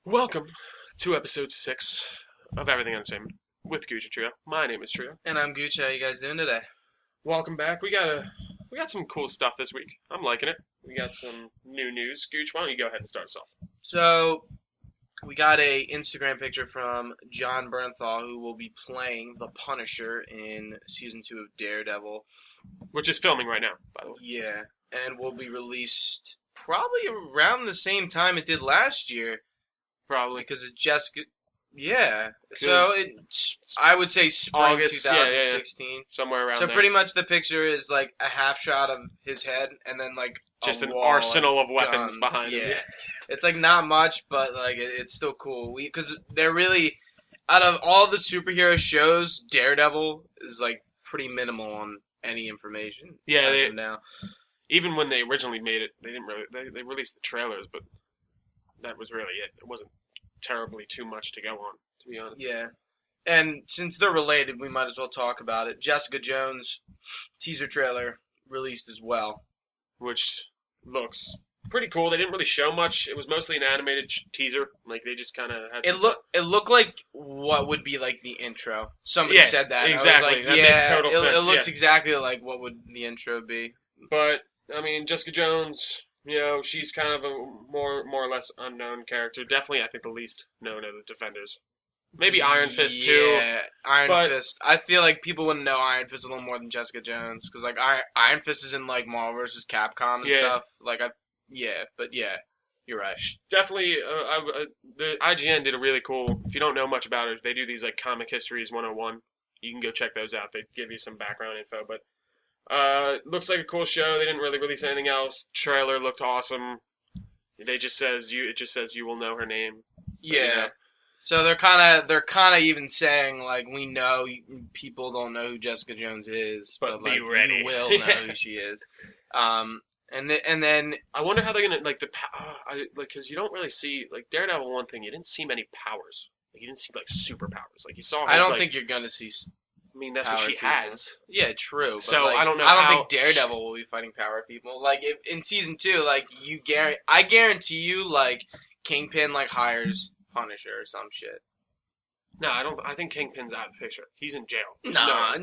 Welcome to episode 6 of Everything Entertainment with Gucci Trio. My name is Trio. And I'm Gucci. How you guys doing today? Welcome back. We got some cool stuff this week. I'm liking it. We got some new news. Gooch, why don't you go ahead and start us off? So, we got a Instagram picture from John Bernthal, who will be playing the Punisher in season 2 of Daredevil. Which is filming right now, by the way. Yeah, and will be released probably around the same time it did last year. Probably. Because it just, yeah. So, I would say spring August, 2016. yeah. Somewhere around So there. pretty much the picture is like a half shot of his head and then like just a an wall arsenal of weapons guns. behind him. Yeah. It's like not much, but like it's still cool. Because they're really, out of all the superhero shows, Daredevil is like pretty minimal on any information. Yeah, now. Even when they originally made it, they didn't really they released the trailers, but that was really it. It wasn't terribly too much to go on, to be honest. Yeah. And since they're related, we might as well talk about it. Jessica Jones teaser trailer released as well. Which looks pretty cool. They didn't really show much. It was mostly an animated teaser. Like, they just kind of had It looked like what would be like the intro. Somebody Yeah, said that. exactly. I was like, That yeah, makes total sense, it looks yeah. exactly like what would the intro be. But, I mean, Jessica Jones, you know, she's kind of a more or less unknown character. Definitely, I think, the least known of the Defenders. Maybe Iron Fist, too. Yeah, but- Fist. I feel like people wouldn't know Iron Fist a little more than Jessica Jones. Because, like, Iron Fist is in, like, Marvel vs. Capcom and Yeah. stuff. Like, yeah, you're right. Definitely, the IGN did a really cool, if you don't know much about it, they do these, like, Comic Histories 101. You can go check those out. They give you some background info, but looks like a cool show. They didn't really release anything else. Trailer looked awesome. It just says you will know her name. Yeah. You know. So they're kind of even saying, like, we know people don't know who Jessica Jones is, But like, be ready. you will know who she is. And then I wonder how they're gonna because you don't really see, like, Daredevil. One thing, you didn't see many powers. Like, you didn't see, like, superpowers. Like, you saw. I don't think you're gonna see. I mean, that's what power she people. has. Yeah, true. But So, like, I don't know I don't how- think Daredevil will be fighting power people. Like if in season 2, like I guarantee you, like Kingpin like hires Punisher or some shit. No, I don't. I think Kingpin's out of the picture. He's in jail. There's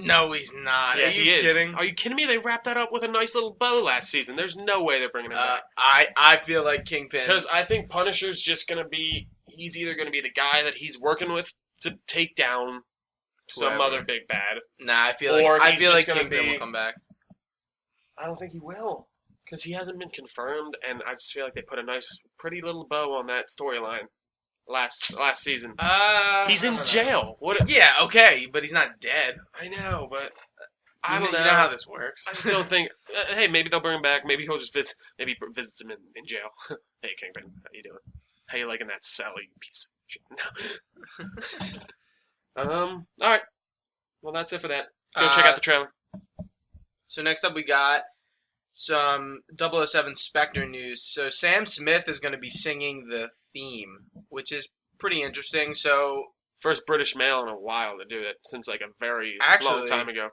No, he's not. Yeah, Are you he is. kidding? Are you kidding me? They wrapped that up with a nice little bow last season. There's no way they're bringing him back. I feel like Kingpin. Because I think Punisher's just gonna be. He's either gonna be the guy that he's working with to take down some Whoever. other big bad. Nah, I feel Or like he's just gonna Kingpin be- will come back. I don't think he will, because he hasn't been confirmed, and I just feel like they put a nice, pretty little bow on that storyline last season. He's I in don't know. jail. What? Yeah, okay, but he's not dead. I know, but I You don't know. You know how this works. I just don't think. Hey, maybe they'll bring him back. Maybe he'll just maybe he visits him in jail. Hey, Kingpin, how you doing? How you liking that cell, you piece of shit? No. All right. Well, that's it for that. Go check out the trailer. So next up we got some 007 Spectre news. So Sam Smith is going to be singing the theme, which is pretty interesting. So First British male in a while to do it, since like a very long Actually, time ago.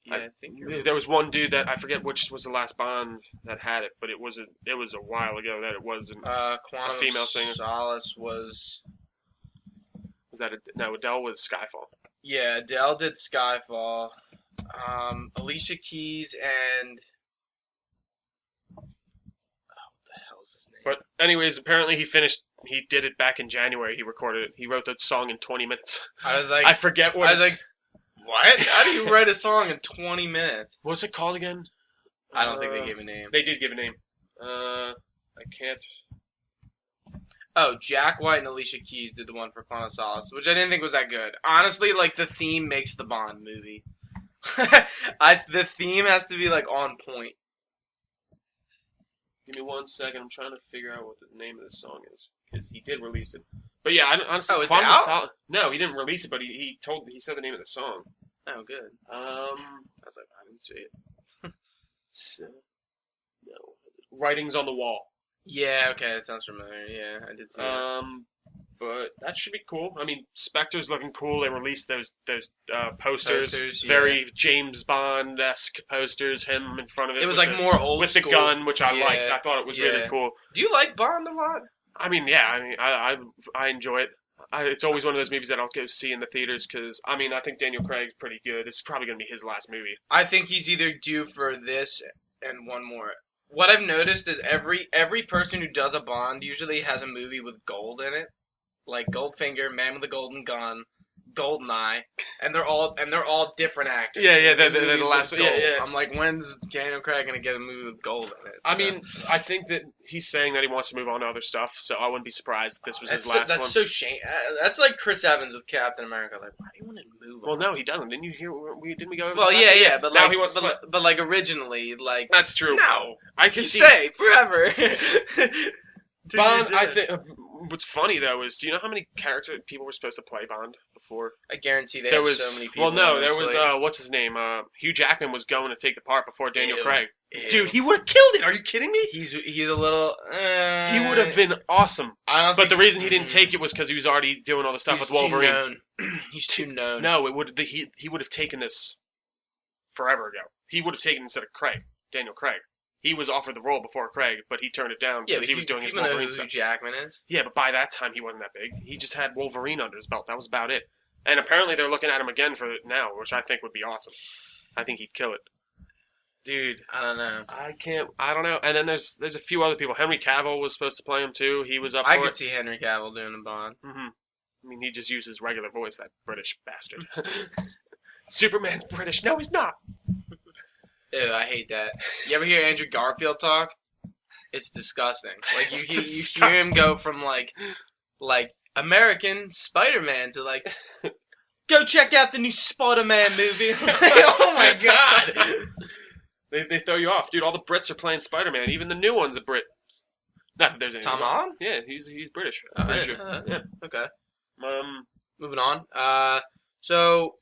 yeah, I think There was one dude that I forget which was the last Bond that had it, but it was a while ago that it was. Quantum female of singer. Solace was. Was that no? Adele was Skyfall. Yeah, Adele did Skyfall. Alicia Keys and. Oh, what the hell is his name? But anyways, apparently he did it back in January. He recorded it. He wrote the song in 20 minutes. I was like, I forget what. I was like, what? How do you write a song in 20 minutes? What's it called again? I don't think they gave a name. They did give a name. I can't. Oh, Jack White and Alicia Keys did the one for Quantum of Solace, which I didn't think was that good. Honestly, like, the theme makes the Bond movie. The theme has to be, like, on point. Give me 1 second. I'm trying to figure out what the name of the song is, because he did release it. But yeah, honestly, Oh, it's Quantum out? of Solace. No, he didn't release it, but he said the name of the song. Oh, good. I was like, I didn't see it. So, no, Writings on the Wall. Yeah, okay, that sounds familiar. Yeah, I did see that. But that should be cool. I mean, Spectre's looking cool. They released those posters, Posters, yeah. very James Bond-esque posters. Him in front of it. It was with like the- more old with school. the gun, which I Yeah, liked. I thought it was really yeah. cool. Do you like Bond a lot? I mean, yeah. I mean, I enjoy it. It's always one of those movies that I'll go see in the theaters because I mean I think Daniel Craig's pretty good. It's probably gonna be his last movie. I think he's either due for this and one more. What I've noticed is every person who does a Bond usually has a movie with gold in it, like Goldfinger, Man with the Golden Gun, Goldeneye, and they're all different actors. Yeah, They're they're the last one. Yeah. I'm like, when's Daniel Craig gonna get a movie with gold in it? I mean, I think that he's saying that he wants to move on to other stuff, so I wouldn't be surprised if this was his last that's one. so shame. That's like Chris Evans with Captain America. Like, why do you want to move Well, on? no, he doesn't. Didn't you hear? Didn't we go over Well, this last week? yeah, but Now like, he wants to. but like originally, like That's true. no, I can you see stay forever. Bond. I think what's funny though is, do you know how many character people were supposed to play Bond before? I guarantee they There have was so many people. well, no, on there this was slate. what's his name? Hugh Jackman was going to take the part before Daniel Ew. Craig. Ew. Dude, he would have killed it. Are you kidding me? He's a little. He would have been awesome. I don't. But think, the reason he didn't take it was because he was already doing all the stuff he's with Wolverine. Too known. He's too known. No, it would he would have taken this forever ago. He would have taken it instead of Craig, Daniel Craig. He was offered the role before Craig, but he turned it down Yeah, because he was doing his people know Wolverine who stuff. Hugh Jackman is. Yeah, but by that time he wasn't that big. He just had Wolverine under his belt. That was about it. And apparently they're looking at him again for it now, which I think would be awesome. I think he'd kill it. Dude, I don't know. I don't know. And then there's a few other people. Henry Cavill was supposed to play him too. He was up for I it. could see Henry Cavill doing the Bond. I mean, he just used his regular voice, that British bastard. Superman's British. No, he's not. Ew, I hate that. You ever hear Andrew Garfield talk? It's disgusting. Like you hear him go from like American Spider-Man to like, go check out the new Spider-Man movie. Oh my god. They throw you off, dude. All the Brits are playing Spider-Man. Even the new one's a Brit. Not that there's any. Tom Holland? Yeah, he's British. Oh, I'm pretty I sure. didn't know that. Yeah. Okay. Moving Moving on. So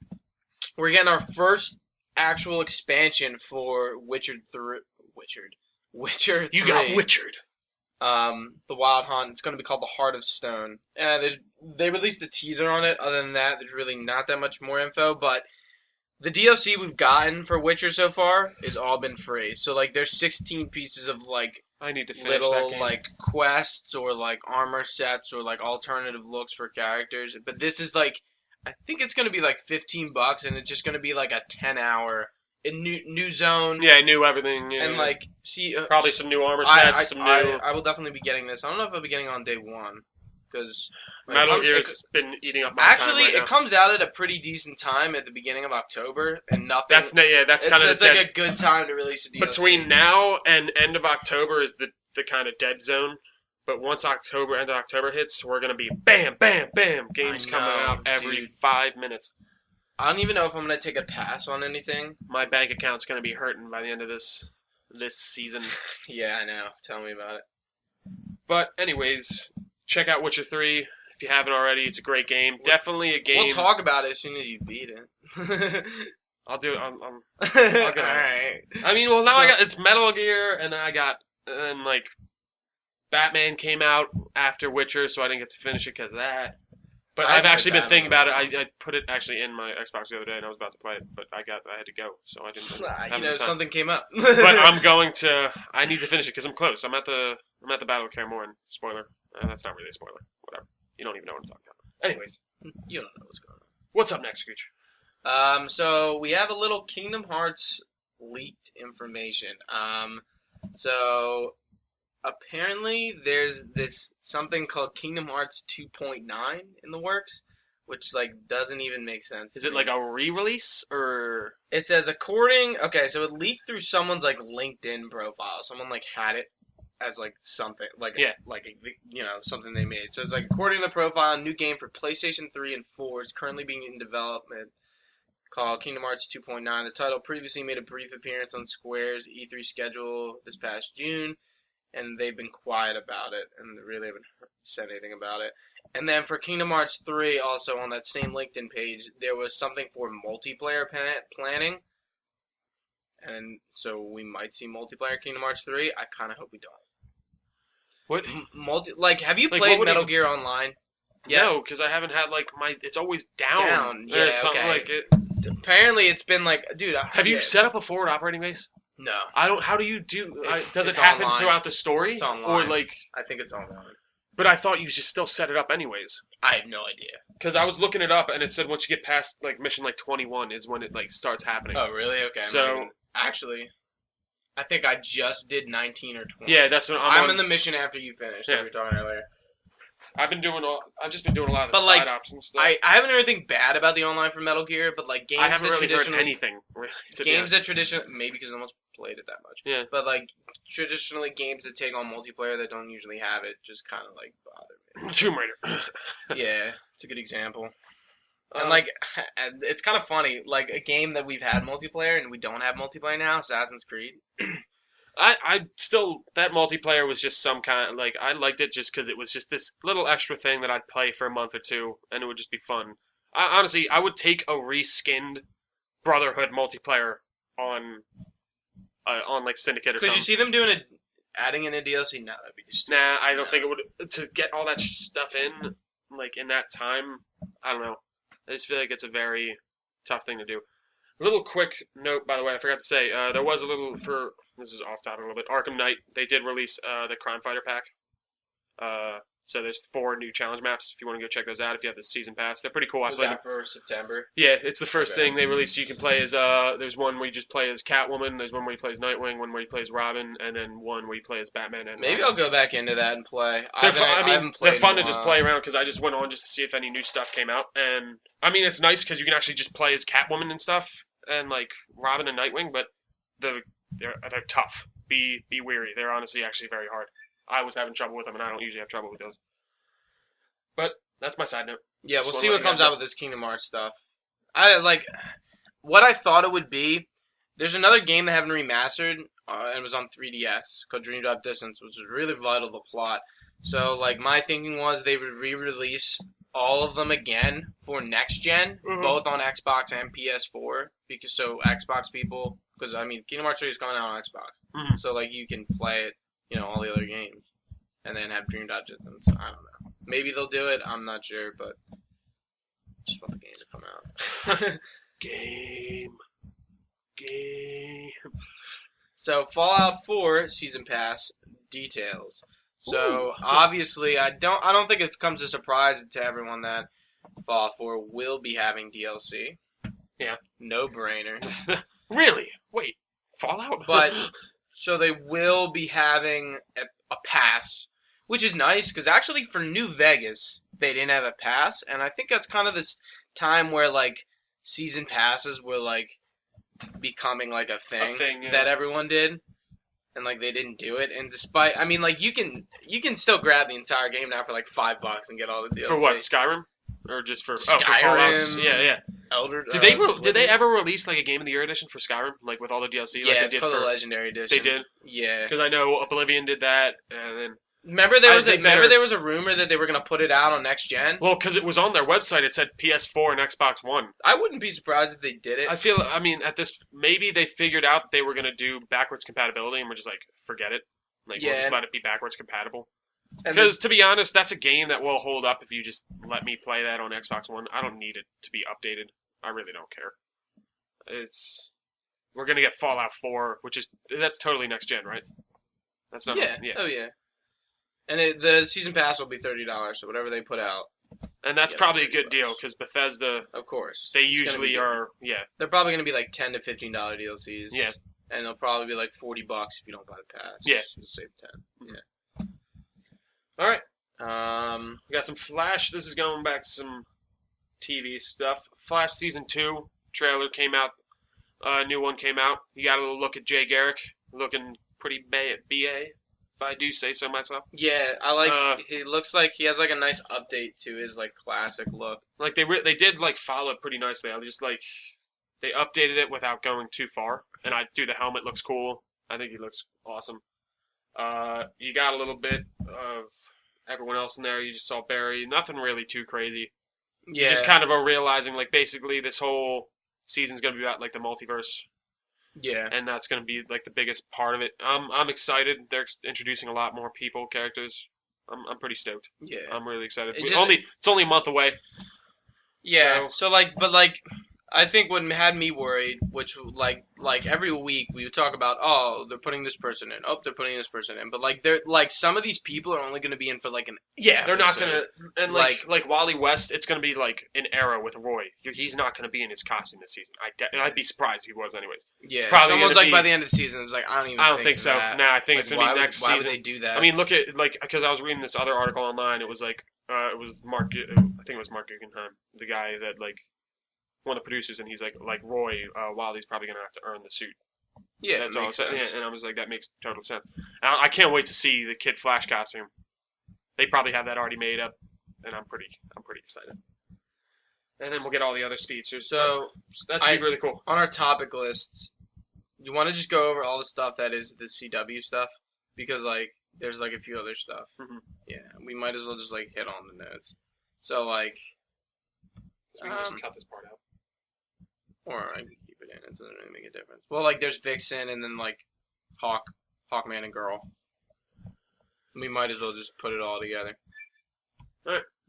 we're getting our first actual expansion for Witcher 3. You got Witchered. The Wild Hunt. It's going to be called the Heart of Stone. They released a teaser on it. Other than that, there's really not that much more info. But the DLC we've gotten for Witcher so far has all been free. So like, there's 16 pieces of like I need to finish that little game. like quests or like armor sets or like alternative looks for characters. But this is like, I think it's going to be like $15, and it's just going to be like a 10-hour. A new zone. Yeah, new everything. Yeah, And yeah. like, see, Probably some new armor sets, some new. I will definitely be getting this. I don't know if I'll be getting it on day one, because Metal Gear's been eating up my actually time right it now. comes out at a pretty decent time at the beginning of October, and nothing. That's kind of it's like a good time to release a DLC. between now and end of October is the kind of dead zone. But once end of October hits, we're gonna be bam, bam, bam, games I coming know, out every dude. 5 minutes. I don't even know if I'm gonna take a pass on anything. My bank account's gonna be hurting by the end of this season. Yeah, I know. Tell me about it. But anyways, check out Witcher 3 if you haven't already. It's a great game. Definitely a game. We'll talk about it as soon as you beat it. I'll do it. All get right. I mean, well, now it's Metal Gear, and then like Batman came out after Witcher, so I didn't get to finish it because of that. But I've actually been thinking about it. I put it actually in my Xbox the other day, and I was about to play it, but I had to go, so I didn't. have the time. Something came up. But I need to finish it because I'm close. I'm at the Battle of Kaer Morhen. Spoiler. That's not really a spoiler. Whatever. You don't even know what I'm talking about. Anyways, You don't know what's going on. what's up next, Scooch? So we have a little Kingdom Hearts leaked information. So apparently there's this something called Kingdom Hearts 2.9 in the works, which like doesn't even make sense. Is it like a re-release or? It says so it leaked through someone's like LinkedIn profile. Someone like had it as like something something they made. So it's like, according to the profile, a new game for PlayStation 3 and 4 is currently being in development called Kingdom Hearts 2.9. The title previously made a brief appearance on Square's E3 schedule this past June, and they've been quiet about it and really haven't said anything about it. And then for Kingdom Hearts 3, also on that same LinkedIn page, there was something for multiplayer planning. And so we might see multiplayer Kingdom Hearts 3. I kind of hope we don't. What? Have you Like, played what would Metal it- Gear Online? No, because I haven't had like it's always down. Yeah, something okay. like it. Apparently it's been like, dude. Have you set up a forward operating base? No. How do you do? Does it it's happen online. throughout the story? It's online. Or like? I think it's online. But I thought you should still set it up anyways. I have no idea. Because I was looking it up, and it said once you get past like mission like 21 is when it like starts happening. Oh, really? Okay. Actually, I think I just did 19 or 20. Yeah, that's what I'm in the mission after you finished. Yeah. That we were talking earlier. I've just been doing a lot of the side ops and stuff. I haven't heard anything bad about the online for Metal Gear, but like games I haven't that really heard anything. Really, games that traditionally, maybe because no one's played it that much. Yeah. But like traditionally, games that take on multiplayer that don't usually have it just kind of like bother me. Tomb Raider. Yeah, it's a good example. And like, it's kind of funny, like a game that we've had multiplayer and we don't have multiplayer now, Assassin's Creed. I still, that multiplayer was just some kind of, like, I liked it just because it was just this little extra thing that I'd play for a month or two, and it would just be fun. Honestly, I would take a reskinned Brotherhood multiplayer on like Syndicate or something. Could you see them adding in a DLC? No, that'd be just... Nah, I don't think it would, to get all that stuff in, like, in that time, I don't know. I just feel like it's a very tough thing to do. A little quick note, by the way, I forgot to say, there was a little, this is off topic a little bit, Arkham Knight, they did release the Crime Fighter pack. So there's 4 new challenge maps, if you want to go check those out, if you have the season pass. They're pretty cool. Was that for September? Yeah, it's the first thing they released. You can play as, there's one where you just play as Catwoman, there's one where you play as Nightwing, one where you play as Robin, and then one where you play as Batman and Maybe I'll go back into that and play. They're fun to just play around, because I just went on just to see if any new stuff came out. And, I mean, it's nice because you can actually just play as Catwoman and stuff, and, like, Robin and Nightwing, but they're tough. Be wary. They're honestly actually very hard. I was having trouble with them, and I don't usually have trouble with those. But that's my side note. Yeah, we'll see what comes out with this Kingdom Hearts stuff. What I thought it would be. There's another game they haven't remastered, and it was on 3DS called Dream Drop Distance, which was really vital to the plot. So, like, my thinking was they would re-release all of them again for next gen, both on Xbox and PS4. Xbox people, because I mean, Kingdom Hearts 3 is coming out on Xbox, so like you can play it, all the other games, and then have Dream Drop Distance. I don't know. Maybe they'll do it. I'm not sure, but just want the game to come out. Game. So Fallout 4 Season Pass details. So obviously, I don't think it comes as a surprise to everyone that Fallout 4 will be having DLC. Yeah. No brainer. Really? Wait, Fallout? But so they will be having a pass, which is nice because actually for New Vegas they didn't have a pass, and I think that's kind of this time where like season passes were like becoming like a thing that everyone did. And like they didn't do it, and despite, I mean, like you can still grab the entire game now for like $5 and get all the DLC. For what, Skyrim, or just for Skyrim? For yeah. Elder. Did they ever release like a Game of the Year edition for Skyrim, like with all the DLC? Yeah, like it's called the Legendary Edition. They did. Yeah. Because I know Oblivion did that, and then. Remember there was a rumor that they were gonna put it out on next gen. Well, because it was on their website, it said PS4 and Xbox One. I wouldn't be surprised if they did it. I mean, at this, maybe they figured out they were gonna do backwards compatibility, and we're just like, forget it. Like, we'll just let it be backwards compatible. Because to be honest, that's a game that will hold up if you just let me play that on Xbox One. I don't need it to be updated. I really don't care. We're gonna get Fallout 4, that's totally next gen, right? That's not. Yeah. Oh yeah. And the season pass will be $30, so whatever they put out. And that's probably a good deal, because Bethesda, of course, they usually are. Yeah, they're probably going to be like $10 to $15 DLCs. Yeah, and they'll probably be like $40 if you don't buy the pass. Yeah, so save 10. Yeah. All right. We got some Flash. This is going back to some TV stuff. Flash season 2 trailer came out. New one came out. You got a little look at Jay Garrick, looking pretty BA. If I do say so myself. Yeah, I like. He looks like he has like a nice update to his like classic look. Like they did like follow it pretty nicely. I just like they updated it without going too far. And the helmet looks cool. I think he looks awesome. You got a little bit of everyone else in there. You just saw Barry. Nothing really too crazy. Yeah. Just kind of realizing like basically this whole season's gonna be about like the multiverse. Yeah. And that's going to be like the biggest part of it. I'm excited. They're introducing a lot more characters. I'm pretty stoked. Yeah. I'm really excited. It's only a month away. Yeah. So like, but like, I think what had me worried, which like every week we would talk about, oh, they're putting this person in, oh, they're putting this person in, but like they're like some of these people are only going to be in for like an Yeah, they're not episode. gonna, and like Wally West, it's gonna be like an era with Roy. He's not gonna be in his costume this season. I'd be surprised if he was, anyways. Yeah, probably someone's gonna like be- by the end of the season, it's like I don't think so. that. Nah, I think Like, it's gonna be next why season. would they do that? I mean, look at like because I was reading this other article online. It was like it was Mark. I think it was Mark Guggenheim, the guy that like one of the producers, and he's like Roy. Wally's probably gonna have to earn the suit. yeah, That's it all. makes Yeah, sense. and I was like, that makes total sense. I can't wait to see the Kid Flash costume. They probably have that already made up, and I'm pretty excited. And then we'll get all the other speedsters. So That should be really cool. on our topic list, you want to just go over all the stuff that is the CW stuff because like there's like a few other stuff. Mhm. Yeah, we might as well just like hit on the notes. So like, We can just cut this part out. or I can keep it in. It doesn't really make a difference. Well, like there's Vixen and then like Hawkman and Girl. We might as well just put it all together.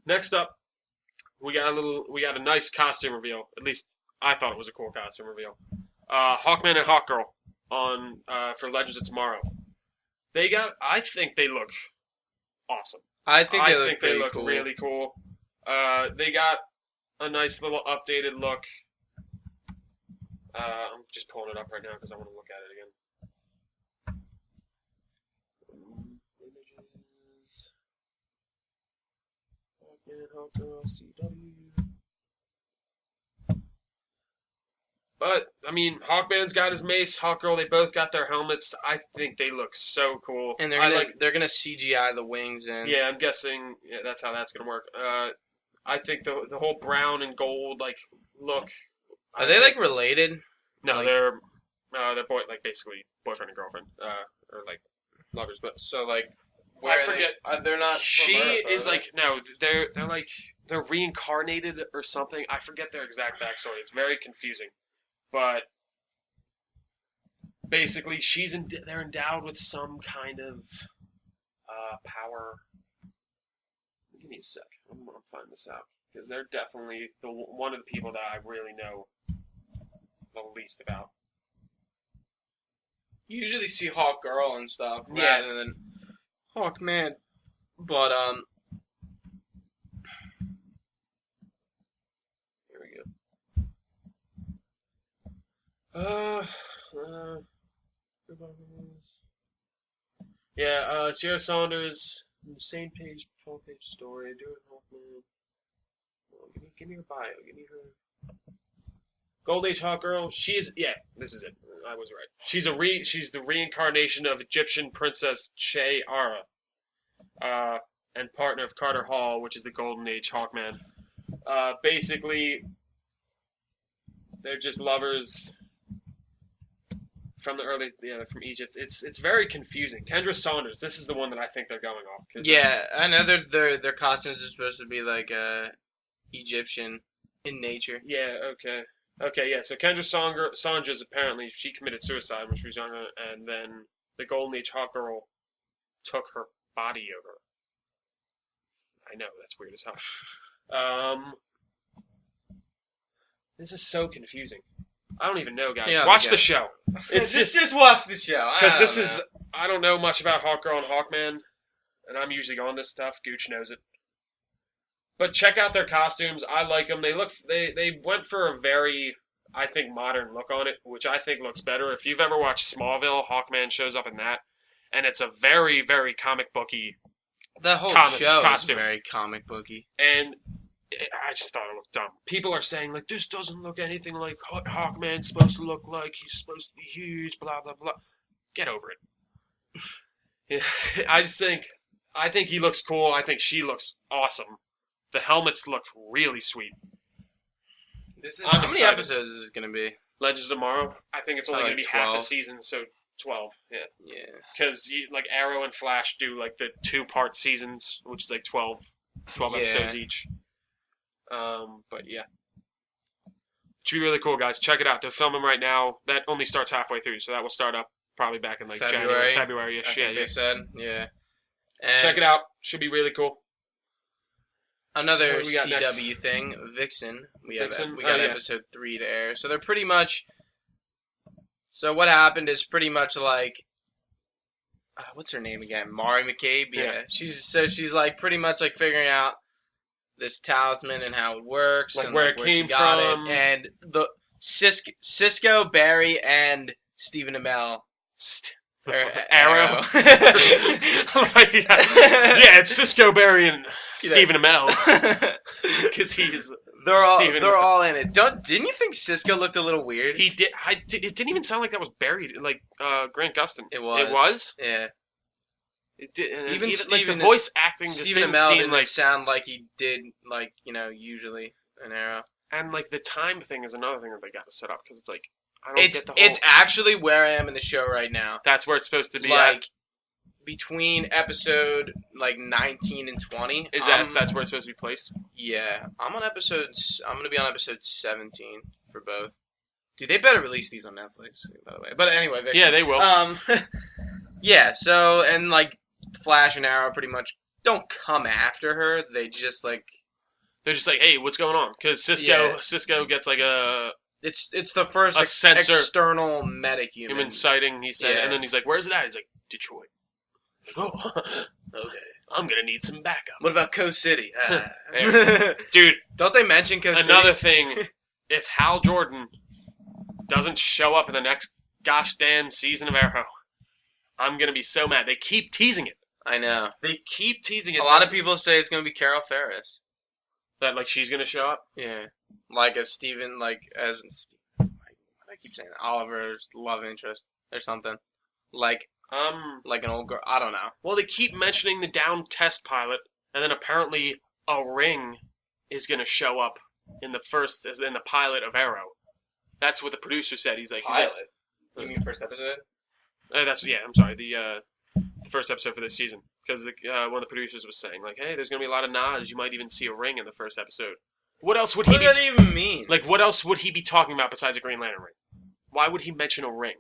Next up, we got a nice costume reveal. At least I thought it was a cool costume reveal. Hawkman and Hawkgirl on for Legends of Tomorrow. I think they look awesome. I think they look they pretty look cool. really cool. They got a nice little updated look. I'm just pulling it up right now because I want to look at it again. Images. Hawkman, Hawkgirl, CW. But I mean, Hawkman's got his mace. Hawkgirl, they both got their helmets. I think they look so cool. And they're gonna CGI the wings in. Yeah, I'm guessing that's how that's gonna work. I think the whole brown and gold like look. Are they like related? No, like- they're like basically boyfriend and girlfriend, or like lovers. But So like, I forget. They're not. from She Earth, are is they? like no, they're reincarnated or something. I forget their exact backstory. It's very confusing, but basically they're endowed with some kind of power. Give me a sec. I'm gonna find this out because they're definitely one of the people that I really know the least about. You usually see Hawk Girl and stuff Yeah. rather than Hawkman. But Here we go. Yeah, Sierra Saunders, same page, 12-page story, doing Hawkman. Well, give me her bio, give me her. Gold Age Hawkgirl, this is it. I was right. She's the reincarnation of Egyptian princess Che Ara, and partner of Carter Hall, which is the Golden Age Hawkman. Basically, they're just lovers from from Egypt. It's very confusing. Kendra Saunders, this is the one that I think they're going off. yeah, I know their costumes are supposed to be like Egyptian in nature. Yeah, okay, yeah. So Kendra Saunders apparently she committed suicide when she was younger, and then the Golden Age Hawkgirl took her body over. I know that's weird as hell. This is so confusing. I don't even know, guys. Yeah, Watch the show. It's just watch the show Because I don't know much about Hawkgirl and Hawkman, and I'm usually on this stuff. Gooch knows it. But check out their costumes. I like them. They went for a very, I think, modern look on it, which I think looks better. If you've ever watched Smallville, Hawkman shows up in that, and it's a very, very comic booky. The whole show is very comic booky. And I just thought it looked dumb. People are saying, like, this doesn't look anything like what Hawkman's supposed to look like. He's supposed to be huge, blah, blah, blah. Get over it. Yeah, I think he looks cool. I think she looks awesome. The helmets look really sweet. How many episodes is it going to be? Legends of Tomorrow? I think it's only going to be 12. half the season, so 12, yeah. Yeah. Because, like, Arrow and Flash do, like, the 2-part seasons, which is, like, 12 episodes each. But yeah. Should be really cool, guys. Check it out. They're filming right now. That only starts halfway through, so that will start up probably back in like January, February-ish. I think they said, yeah. And check it out. Should be really cool. Another What do we got next? CW thing, Vixen. We got Vixen? Oh, yeah. episode 3 to air. So they're pretty much. So what happened is pretty much like. What's her name again? Mari McCabe. Yeah. She's like pretty much like figuring out this talisman and how it works, Like and where like it where she came got from. it, and the Cisco, Barry, and Stephen Amell. Arrow. Arrow. Yeah, it's Cisco, Barry, and Stephen Amell. Because he's they're all in it. Didn't you think Cisco looked a little weird? He did. It didn't even sound like that was Barry. Like Grant Gustin. It was. It was. Yeah. It did. And Even like the Stephen- voice acting just Stephen didn't Amell seem didn't like. sound like he did, like, usually in Arrow. And like the time thing is another thing that they got to set up because it's like I don't get the whole. It's actually where I am in the show right now. That's where it's supposed to be. Like between episode like 19 and 20. That's where it's supposed to be placed? Yeah, I'm gonna be on episode 17 for both. Dude, they better release these on Netflix, by the way. But anyway, Vixen. Yeah, they will. Yeah. So and like Flash and Arrow pretty much don't come after her. They just like. They're just like, hey, what's going on? Because Cisco gets like a It's the first sensor external metahuman. human sighting. He said, Yeah. and then he's like, where's it at? He's like, Detroit. Like, oh, okay. I'm gonna need some backup. What about Coast City? Dude, don't they mention Coast City? another thing, if Hal Jordan doesn't show up in the next gosh damn season of Arrow, I'm gonna be so mad. They keep teasing it. I know. They keep teasing it. A lot of people say it's gonna be Carol Ferris. That like she's gonna show up. Yeah, like as Steven, like as I keep saying Oliver's love interest or something. Like an old girl. I don't know. Well, they keep mentioning the down test pilot, and then apparently a ring is gonna show up in the pilot of Arrow. That's what the producer said. He's like, You mean first episode? I'm sorry. The first episode for this season, because one of the producers was saying like, hey, there's gonna be a lot of nods. You might even see a ring in the first episode. What else would he What be? does that even mean? Like, what else would he be talking about besides a Green Lantern ring? Why would he mention a ring?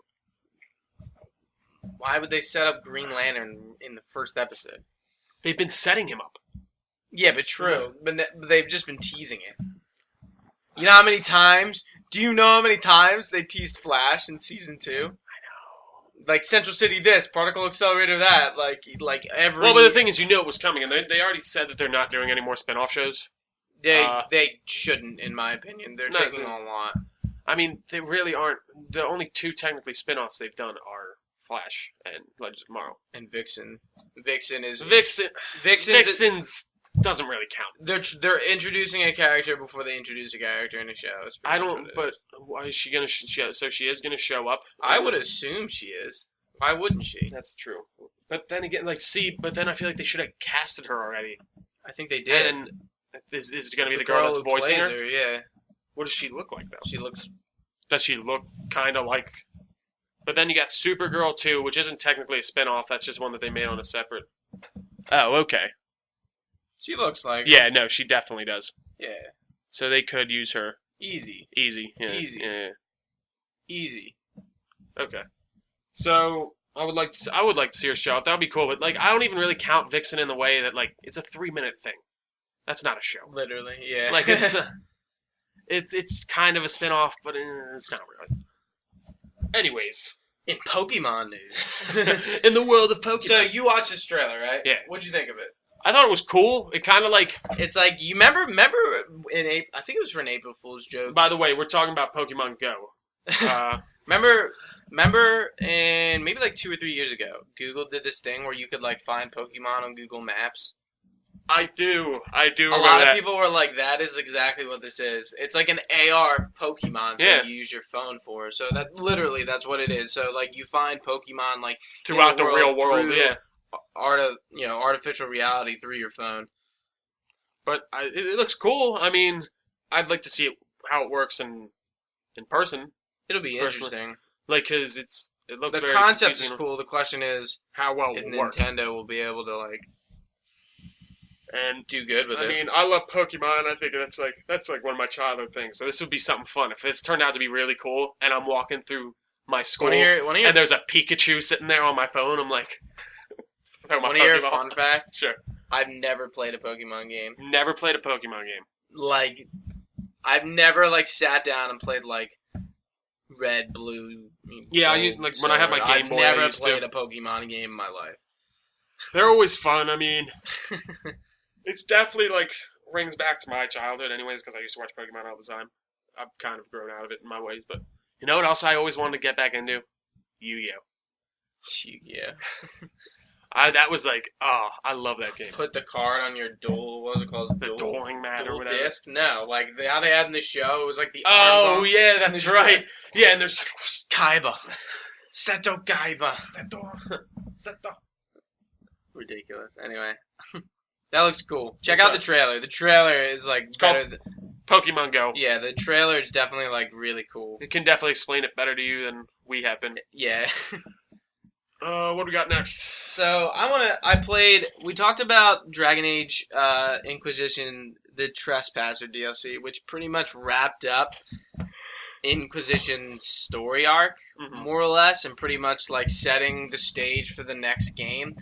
Why would they set up Green Lantern in the first episode? They've been setting him up. Yeah, but true. But they've just been teasing it. You know how many times? Do you know how many times they teased Flash in season 2? I know. Like Central City this, Particle Accelerator that, like every. Well, but the thing is, you knew it was coming, and they already said that they're not doing any more spin-off shows. They shouldn't, in my opinion. They're taking on a lot. I mean, they really aren't. The only two technically spin-offs they've done are Flash and Legends of Tomorrow. And Vixen. Vixen's doesn't really count. They're introducing a character before they introduce a character in a show. I don't. But why is she gonna? So she is gonna show up. I would assume she is. Why wouldn't she? That's true. But then again, but then I feel like they should have casted her already. I think they did. And is it gonna be the girl that's voicing her? Yeah. What does she look like though? Does she look kind of like? But then you got Supergirl 2, which isn't technically a spin-off. That's just one that they made on a separate. Oh, okay. She looks like. Yeah, no, she definitely does. Yeah. So they could use her. Easy. Yeah. Easy. Yeah. Easy. Okay. So I would like to see her show up. That would be cool. But like, I don't even really count Vixen in the way that like it's a 3-minute thing. That's not a show. Literally, yeah. Like it's it's kind of a spin-off, but it's not really. Anyways, in Pokemon news, in the world of Pokemon. So you watched this trailer, right? Yeah. What'd you think of it? I thought it was cool. It kind of like it's like you remember in April. I think it was for an April Fool's joke. By the way, we're talking about Pokemon Go. Remember, and maybe like 2 or 3 years ago, Google did this thing where you could like find Pokemon on Google Maps. I do. A lot of people were like, "That is exactly what this is. It's like an AR Pokemon that you use your phone for." So that's what it is. So like you find Pokemon like throughout the real world, yeah. Artificial reality through your phone. But it looks cool. I mean, I'd like to see how it works in person. It'll be interesting. Like, cause it looks. The concept is cool. The question is how well if will work. Nintendo will be able to like. And do good with it. I mean, I love Pokemon. I think that's like one of my childhood things. So this would be something fun. If this turned out to be really cool, and I'm walking through my school, and there's a Pikachu sitting there on my phone, I'm like, want to hear a fun fact? Sure. I've never played a Pokemon game. Never played a Pokemon game. Like, I've never, like, sat down and played, like, Red, Blue, Yeah, Gold, like when I had my Silver. Game Boy, I've I never used played to. a Pokemon game in my life. They're always fun. I mean, it's definitely like rings back to my childhood, anyways, because I used to watch Pokemon all the time. I've kind of grown out of it in my ways, but you know what else I always wanted to get back into? Yu-Gi-Oh. Yeah. That was like, oh, I love that game. Put the card on your dual, what was it called? The dueling mat or Dual whatever. disc? No, like how they had in the show, it was like the arm Oh bump. yeah, that's And right. Yeah, and there's like Kaiba. Seto Kaiba. Seto. Ridiculous. Anyway. That looks cool. Check out the trailer. The trailer is like better. Pokemon Go. Yeah, the trailer is definitely like really cool. It can definitely explain it better to you than we have been. Yeah. What do we got next? So we talked about Dragon Age Inquisition, the Trespasser DLC, which pretty much wrapped up Inquisition's story arc, more or less, and pretty much like setting the stage for the next game.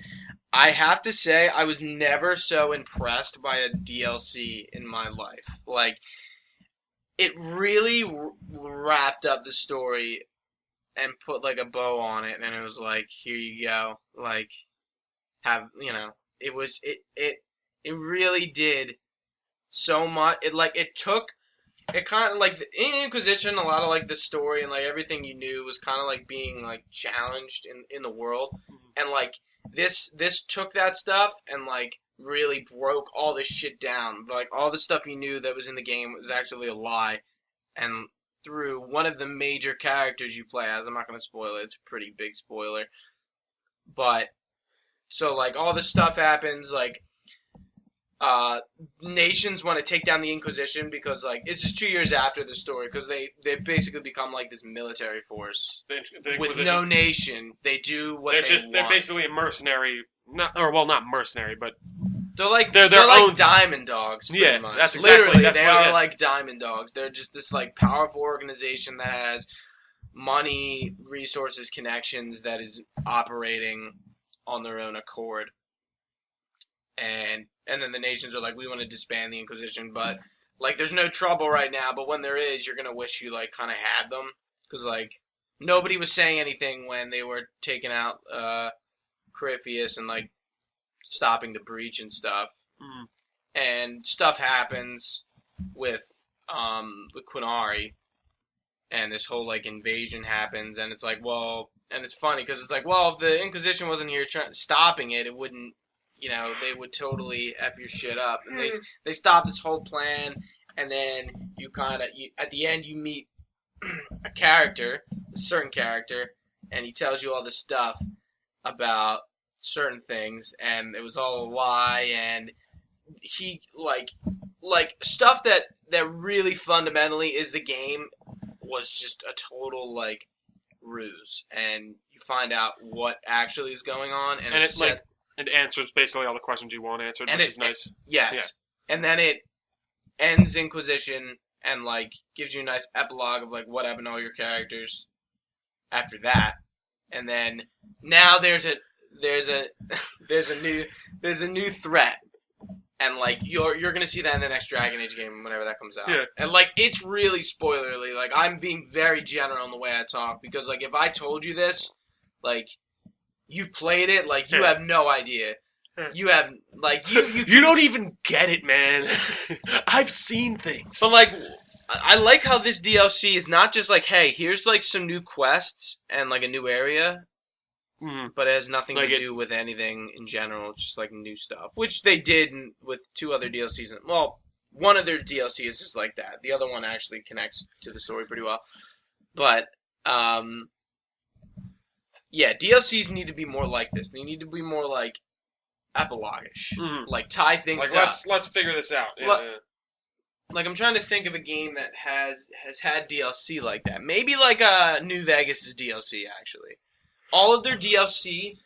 I have to say, I was never so impressed by a DLC in my life. Like, it really wrapped up the story and put like a bow on it, and it was like, here you go. Like, it really did so much. It kind of like in Inquisition, a lot of like the story and like everything you knew was kind of like being like challenged in the world, and like this took that stuff and like really broke all this shit down. Like all the stuff you knew that was in the game was actually a lie, and through one of the major characters you play as, I'm not going to spoil it, it's a pretty big spoiler, but so like all this stuff happens, like nations want to take down the Inquisition because like it's just 2 years after the story, because they've basically become like this military force The with no nation. They do what they want. They're basically a mercenary, not mercenary, but they're like their like own diamond dogs. Pretty Yeah, much. that's exactly Literally, that's they what are it, like diamond dogs. They're just this like powerful organization that has money, resources, connections, that is operating on their own accord. And then the nations are like, we want to disband the Inquisition, but like there's no trouble right now, but when there is, you're gonna wish you like kind of had them, because like nobody was saying anything when they were taking out Corypheus and like stopping the breach and stuff. And stuff happens with Quinari, and this whole like invasion happens, and it's like, well, and it's funny because it's like, well, if the Inquisition wasn't here stopping it, it wouldn't, they would totally F your shit up. And they stop this whole plan, and then you at the end you meet a certain character, and he tells you all this stuff about certain things, and it was all a lie, and he like stuff that really fundamentally is the game was just a total like ruse, and you find out what actually is going on, and it answers basically all the questions you want answered, which is nice. Yes. Yeah. And then it ends Inquisition and like gives you a nice epilogue of like what happened to all your characters after that. And then now there's a new threat. And like you're gonna see that in the next Dragon Age game whenever that comes out. Yeah. And like it's really spoilerly. Like I'm being very general in the way I talk, because like if I told you this, like you've played it, like you have no idea. You have like you don't even get it, man. I've seen things. But like I like how this DLC is not just like, hey, here's like some new quests and like a new area, but it has nothing to do with anything in general, just like new stuff, which they did with 2 other DLCs. Well, one of their DLCs is just like that. The other one actually connects to the story pretty well. But yeah, DLCs need to be more like this. They need to be more like epilogue-ish. Like tie things like, up. Let's figure this out. Like I'm trying to think of a game that has had DLC like that. Maybe like New Vegas' DLC actually. All of their DLC,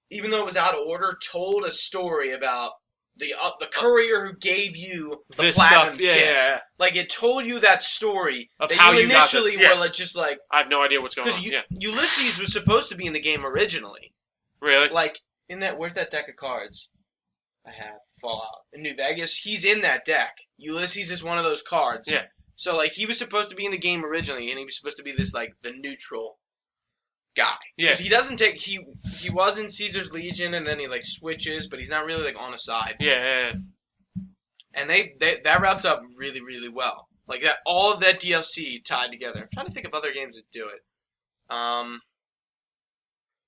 even though it was out of order, told a story about the courier who gave you the platinum chip. Yeah. Like it told you that story of that how you initially got this. were like just like, I have no idea what's going on. Because Ulysses was supposed to be in the game originally. Really? Like in that, where's that deck of cards? I have Fallout. In New Vegas, he's in that deck. Ulysses is one of those cards. Yeah. So like he was supposed to be in the game originally, and he was supposed to be this like the neutral guy. Yeah. Because he doesn't take he was in Caesar's Legion, and then he like switches, but he's not really like on a side. Yeah. And they that wraps up really really well. Like that, all of that DLC tied together. I'm trying to think of other games that do it.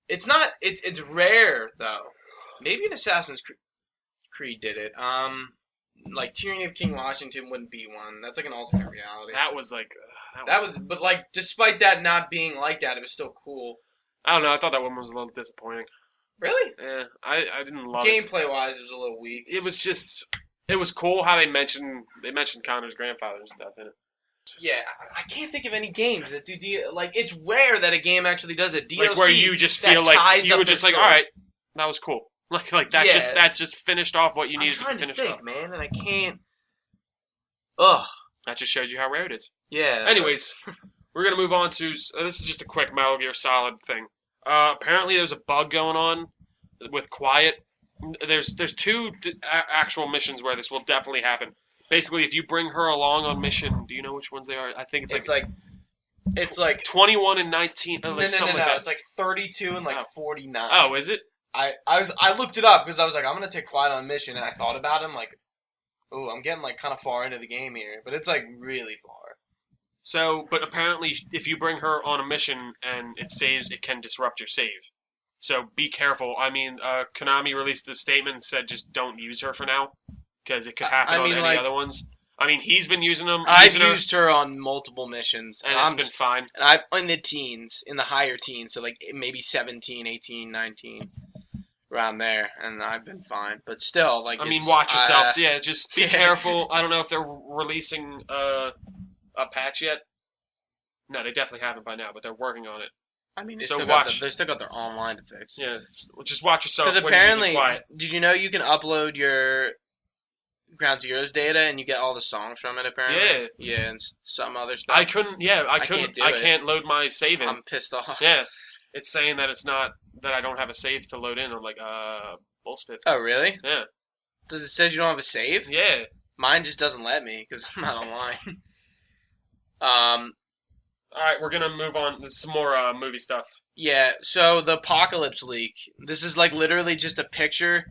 It's not. It's rare though. Maybe an Assassin's Creed did it. Like Tyranny of King Washington wouldn't be one. That's like an alternate reality. That was like. But like, despite that not being like that, it was still cool. I don't know. I thought that one was a little disappointing. Really? Yeah, I didn't love it. Gameplay wise, it was a little weak. It was just. It was cool how they mentioned Connor's grandfather and stuff in it. Yeah, I can't think of any games that do like. It's rare that a game actually does a DLC. Like where you just feel like you were just like, all right, that was cool. Like that just finished off what you needed to finish I'm trying to think, off. man, and I can't. Ugh. That just shows you how rare it is. Yeah. Anyways, we're gonna move on to this is just a quick Metal Gear Solid thing. Apparently there's a bug going on with Quiet. There's two actual missions where this will definitely happen. Basically, if you bring her along on mission, do you know which ones they are? I think it's like 21 and 19. Or like something like that. It's like 32 and like 49. Oh, is it? I looked it up because I was like, I'm gonna take Quiet on a mission, and I thought about it. I'm like, ooh, I'm getting like kind of far into the game here, but it's like really far. So, but apparently, if you bring her on a mission and it saves, it can disrupt your save. So be careful. I mean, Konami released a statement and said just don't use her for now because it could happen on any other ones. I mean, he's been using them. I've used her on multiple missions, and it's been fine. And I'm in the teens, in the higher teens, so like maybe 17, 18, 19. Around there, and I've been fine, but still, like. I mean, watch yourselves. Yeah, just be careful. I don't know if they're releasing a patch yet. No, they definitely haven't by now, but they're working on it. I mean, they so still got their online to fix. Yeah, just watch yourself. Because apparently, did you know you can upload your Ground Zeroes data and you get all the songs from it? Apparently, yeah, and some other stuff. I couldn't. Yeah, I couldn't. I can't load my save in. I'm pissed off. Yeah. It's saying that it's not that I don't have a save to load in. I'm like, bullshit. Oh, really? Yeah. Does it says you don't have a save? Yeah. Mine just doesn't let me because I'm not online. All right, we're gonna move on. There's some more movie stuff. Yeah. So the Apocolypse Leak. This is like literally just a picture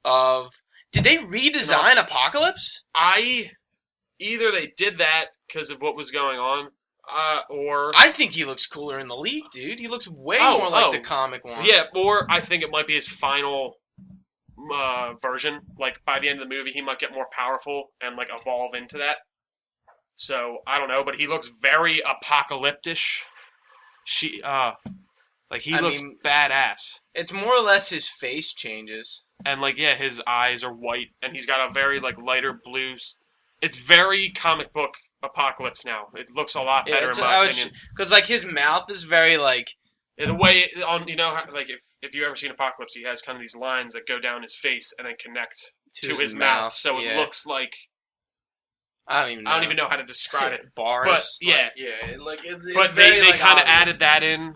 of. Did they redesign Apocalypse? Either they did that because of what was going on. Or I think he looks cooler in the Leak, dude. He looks way more like the comic one. Yeah, or I think it might be his final version. Like by the end of the movie, he might get more powerful and like evolve into that. So I don't know, but he looks very apocalyptic. He looks badass. It's more or less his face changes, and like his eyes are white, and he's got a very like lighter blues. It's very comic book. Apocalypse now. It looks a lot better in my opinion. Because like his mouth is very like the way on like if you ever seen Apocalypse, he has kind of these lines that go down his face and then connect to his mouth. So it looks like I don't even know how to describe it. Bars. But yeah, but they kind of added that in.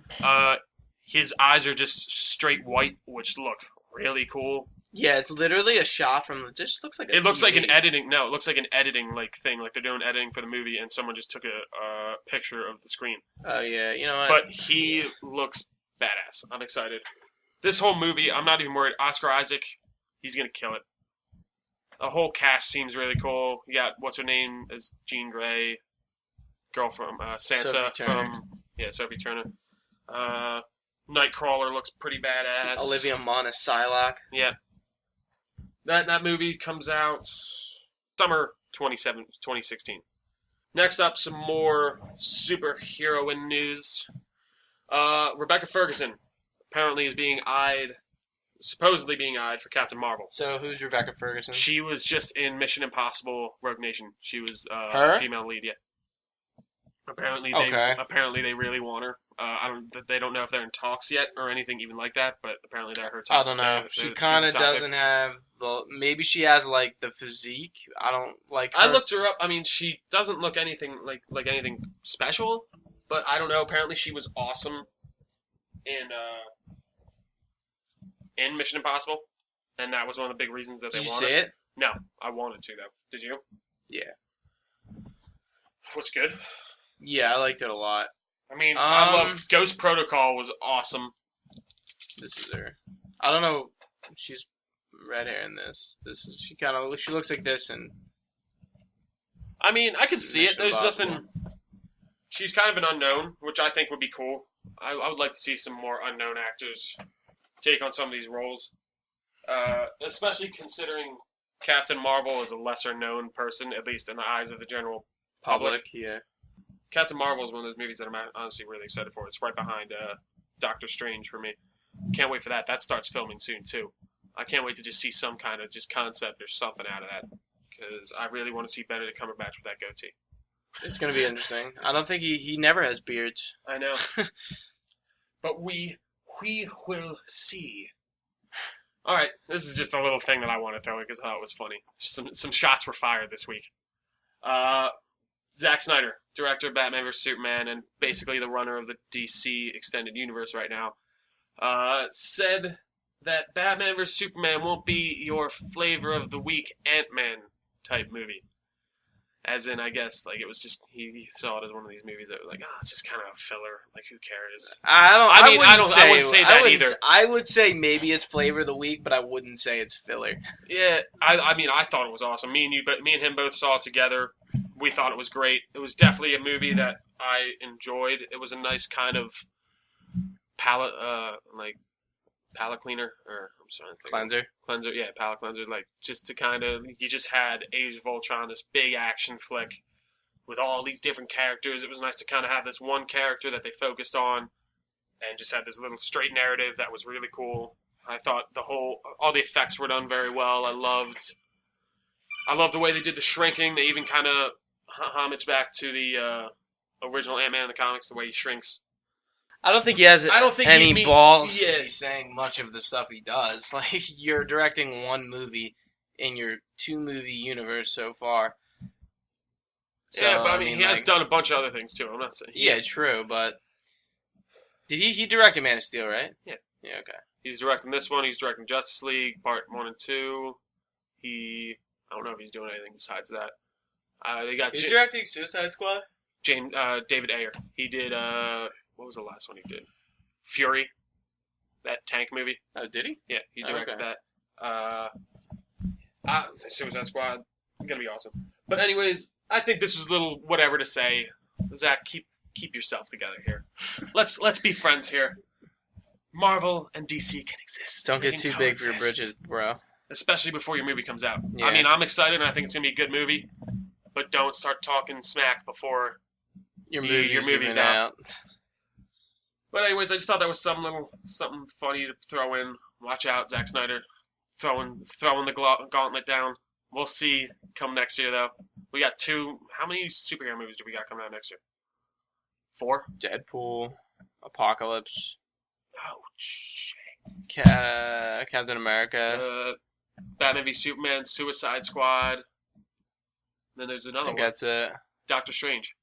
His eyes are just straight white, which look really cool. Yeah, it's literally a shot from. It just looks like. It looks like an editing. No, it looks like an editing thing. Like they're doing editing for the movie, and someone just took a picture of the screen. Oh yeah, you know what? But he looks badass. I'm excited. This whole movie, I'm not even worried. Oscar Isaac, he's gonna kill it. The whole cast seems really cool. You got what's her name as Jean Grey, girl from Sansa from Sophie Turner. Nightcrawler looks pretty badass. Olivia Munn as Psylocke. Yeah. That movie comes out summer 2016. Next up, some more superheroine news. Rebecca Ferguson apparently is supposedly being eyed for Captain Marvel. So who's Rebecca Ferguson? She was just in Mission Impossible Rogue Nation. She was her? Female lead, yeah. Apparently they really want her. They don't know if they're in talks yet or anything even like that, but apparently they're her top. I don't know. She kind of doesn't have the. Maybe she has like the physique. I don't like. Her. I looked her up. I mean, she doesn't look anything like anything special, but I don't know. Apparently, she was awesome in Mission Impossible. and that was one of the big reasons that they Did you wanted. see it? No, I wanted to though. Did you? Yeah. Was good. Yeah, I liked it a lot. I mean, I Um, loved Ghost Protocol was awesome. This is her. I don't know. She's red hair in this. She looks like this and I mean, I could see it. Mission There's Impossible. nothing. She's kind of an unknown, which I think would be cool. I would like to see some more unknown actors take on some of these roles, especially considering Captain Marvel is a lesser known person, at least in the eyes of the general public. Yeah. Captain Marvel is one of those movies that I'm honestly really excited for. It's right behind Doctor Strange for me. Can't wait for that. That starts filming soon too. I can't wait to just see some kind of just concept or something out of that, because I really want to see Benedict Cumberbatch with that goatee. It's gonna be interesting. I don't think he never has beards. I know. But we will see. All right, this is just a little thing that I want to throw in because I thought it was funny. Some shots were fired this week. Zack Snyder, director of Batman vs Superman and basically the runner of the DC extended universe right now, said that Batman vs Superman won't be your flavor of the week Ant-Man type movie. As in, I guess, like, it was just, he saw it as one of these movies that was like, it's just kind of a filler. Like, who cares? I wouldn't say that either. I would say maybe it's flavor of the week, but I wouldn't say it's filler. Yeah, I mean, I thought it was awesome. Me and him both saw it together. We thought it was great. It was definitely a movie that I enjoyed. It was a nice kind of palate cleaner, or I'm sorry, cleanser, yeah, palate cleanser. Like, just to kind of, you just had Age of Ultron, this big action flick with all these different characters. It was nice to kind of have this one character that they focused on, and just had this little straight narrative that was really cool. I thought all the effects were done very well. I loved the way they did the shrinking. They even kind of homage back to the original Ant-Man in the comics, the way he shrinks. I don't think he has any balls to be saying much of the stuff he does. Like, you're directing one movie in your 2-movie universe so far. So, yeah, but I mean, he has done a bunch of other things too. I'm not saying. Yeah, true, but did he directed Man of Steel, right? Yeah. Yeah, okay. He's directing this one. He's directing Justice League Part 1 and 2. I don't know if he's doing anything besides that. They got He's directing Suicide Squad? David Ayer. He did, what was the last one he did? Fury. That tank movie. Oh, did he? Yeah, he directed that. Suicide Squad. Gonna be awesome. But anyways, I think this was a little whatever to say. Zach, keep yourself together here. Let's be friends here. Marvel and DC can exist. Don't get too big for your britches, bro. Especially before your movie comes out. Yeah. I mean, I'm excited and I think it's gonna be a good movie. But don't start talking smack before your movie's out. But anyways, I just thought that was something funny to throw in. Watch out, Zack Snyder, throwing the gauntlet down. We'll see come next year though. We got 2. How many superhero movies do we got coming out next year? 4. Deadpool, Apocalypse. Oh shit. Captain America. Batman v Superman, Suicide Squad. Then there's another one. That's it. Doctor Strange.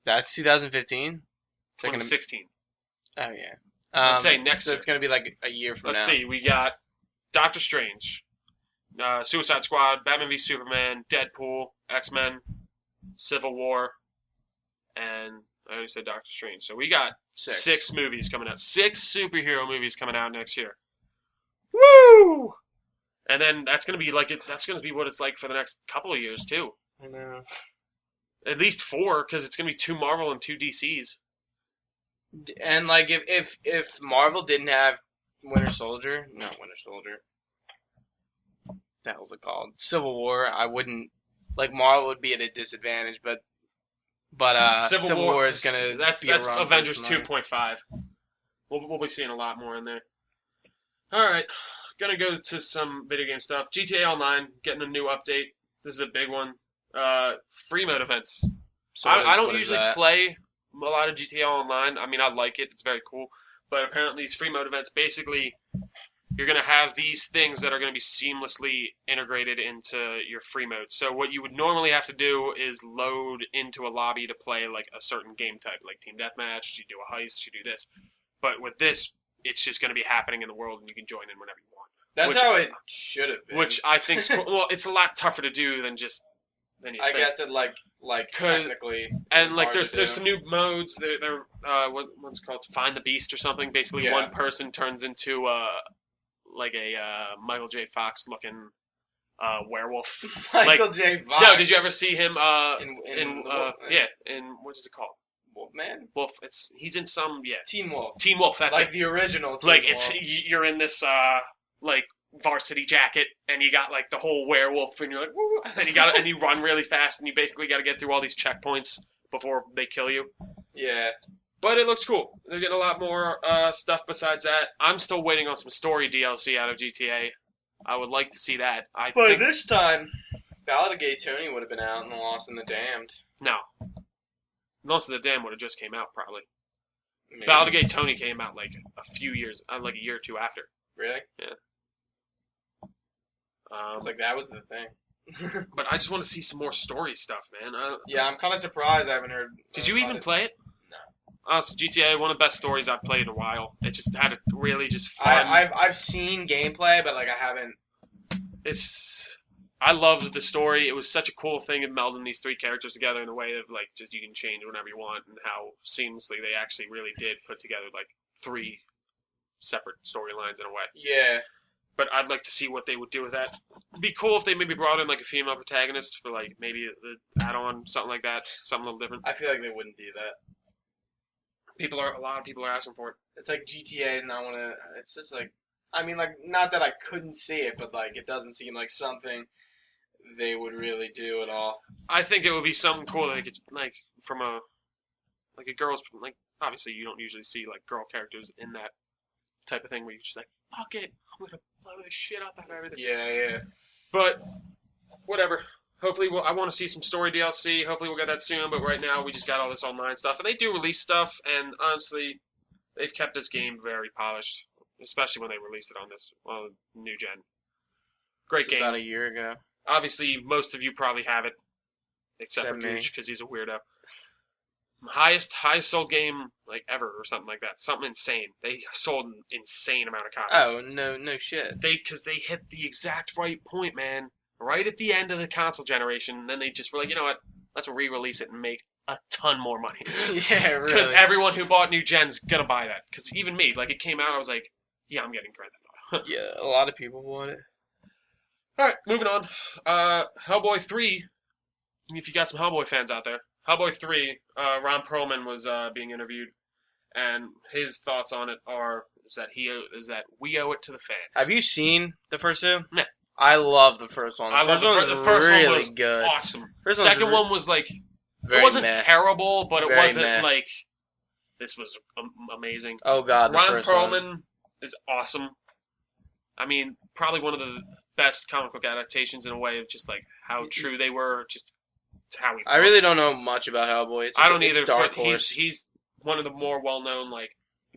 That's 2015. 2016. Oh yeah. I'm saying next so year. It's gonna be like a year from Let's now. see. We got Doctor Strange, Suicide Squad, Batman v Superman, Deadpool, X-Men, Civil War, and I already said Doctor Strange. So we got 6 movies coming out. 6 superhero movies coming out next year. Woo! And then that's gonna be what it's like for the next couple of years too. I know. At least 4, because it's gonna be 2 Marvel and 2 DCs. And like if Marvel didn't have Winter Soldier, that was it called Civil War, I wouldn't like Marvel would be at a disadvantage, but Civil War is gonna that's be around Avengers for 2.5. We'll be seeing a lot more in there. All right, gonna go to some video game stuff. GTA Online getting a new update. This is a big one. Free mode events. So I don't usually play a lot of GTA Online. I mean, I like it. It's very cool. But apparently these free mode events, basically, you're going to have these things that are going to be seamlessly integrated into your free mode. So what you would normally have to do is load into a lobby to play like a certain game type, like Team Deathmatch, you do a heist, you do this. But with this, it's just going to be happening in the world and you can join in whenever you want. That's which, how it should have been. which I think's cool. Well, it's a lot tougher to do than you I think. guess it like technically. And like hard to there's do. some new modes. They're what's it called, Find the Beast or something. Basically, Yeah. one person turns into like a Michael J. Fox looking werewolf. Michael like, J. Fox. No, did you ever see him in in what is it called? Wolfman? Wolf. He's in some Teen Wolf. Teen Wolf. That's Like it. the original Teen Like Wolf. you're in this like varsity jacket and you got like the whole werewolf and you're like woo, and you run really fast and you basically got to get through all these checkpoints before they kill you. Yeah. But it looks cool. They're getting a lot more stuff besides that. I'm still waiting on some story DLC out of GTA. I would like to see that. But think this time, Ballad of Gay Tony would have been out and Lost in the Damned. no. Lost in the Dam would have just came out probably. Maybe. Ballad of Gay Tony came out like a few years, like a year or two after. Really? Yeah. It's like that was the thing. But I just want to see some more story stuff, man. Yeah, I'm kind of surprised I haven't heard. Did you even play it? No. Honestly, GTA, one of the best stories I've played in a while. It just had a really just fun. I've seen gameplay, but like I haven't. I loved the story. It was such a cool thing of melding these three characters together in a way of like just you can change whenever you want, and how seamlessly they actually really did put together like three separate storylines in a way. Yeah. But I'd like to see what they would do with that. It'd be cool if they maybe brought in like a female protagonist for like maybe the add-on, something like that, something a little different. I feel like they wouldn't do that. A lot of people are asking for it. It's like GTA is not one of. It's just like. I mean, like, not that I couldn't see it, but like, it doesn't seem like something they would really do at all. I think it would be something cool that they could like from a girl's like. Obviously, you don't usually see like girl characters in that type of thing where you're just like, fuck it, I'm gonna blow the shit up out of everything. Yeah. But whatever. Hopefully, I want to see some story DLC. Hopefully, we'll get that soon. But right now, we just got all this online stuff, and they do release stuff. And honestly, they've kept this game very polished, especially when they released it on this new gen. Great game. About a year ago. Obviously, most of you probably have it, except for me. Gooch because he's a weirdo. Highest sold game like ever or something like that. Something insane. They sold an insane amount of copies. Oh no shit. Because they hit the exact right point, man. Right at the end of the console generation. And then they just were like, you know what? Let's re-release it and make a ton more money. Yeah, really. Because everyone who bought new gen's gonna buy that. Because even me, like it came out, I was like, yeah, I'm getting Grand Theft Auto. Yeah, a lot of people want it. All right, moving on. Hellboy 3. If you got some Hellboy fans out there, Hellboy 3. Ron Perlman was being interviewed, and his thoughts on it is that we owe it to the fans. Have you seen the first two? No. I love the first one. I love the first really one was good. awesome. First Second one was like very it wasn't meh. terrible, but it Very wasn't meh. like this was amazing. Oh god, the Ron first Perlman one. is awesome. I mean, probably one of the best comic book adaptations in a way of just like how true they were, just to how he I really looks. don't know much about Hellboy. I don't either, It's Dark but Horse. he's one of the more well-known like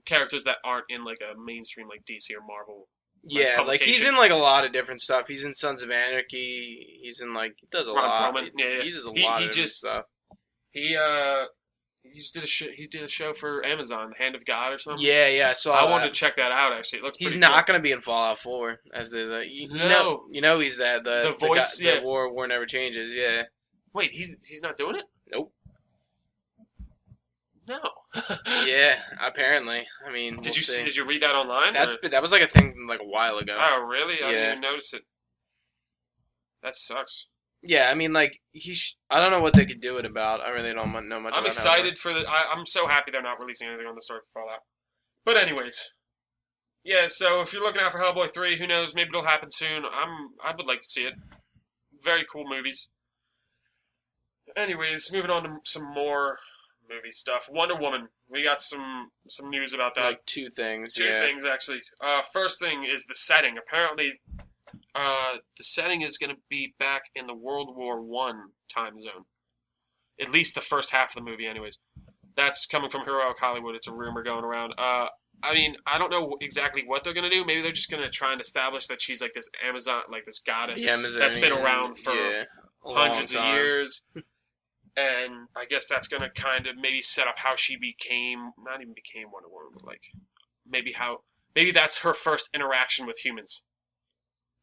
characters that aren't in like a mainstream like DC or Marvel. Yeah, like he's publication. in like a lot of different stuff. He's in Sons of Anarchy. He's in like he does a Ron lot. Perlman, yeah. He does a lot He of different just stuff. He just did a he did a show for Amazon, The Hand of God or something. Yeah, I saw. I that. wanted to check that out actually. It looked He's pretty not cool. going to be in Fallout 4 as the you No. know he's that the voice, guy, yeah. the war never changes. Yeah. Wait, he's not doing it? Nope. No. Yeah, apparently. I mean, Did we'll you see. did you read that online? That was like a thing like a while ago. Oh really? I didn't Yeah. even notice it. That sucks. Yeah, I mean, like I don't know what they could do it about. I really don't know much. I'm about excited for the. I'm so happy they're not releasing anything on the story for Fallout. But anyways, yeah. So if you're looking out for Hellboy 3, who knows? Maybe it'll happen soon. I would like to see it. Very cool movies. Anyways, moving on to some more movie stuff. Wonder Woman. We got some news about that. like two things. Two things actually. First thing is the setting. Apparently, the setting is going to be back in the World War I time zone. At least the first half of the movie, anyways. That's coming from Heroic Hollywood. It's a rumor going around. I mean, I don't know exactly what they're going to do. Maybe they're just going to try and establish that she's like this Amazon, like this goddess that's been around for hundreds of years. And I guess that's going to kind of maybe set up how she not even became Wonder Woman, but like maybe that's her first interaction with humans.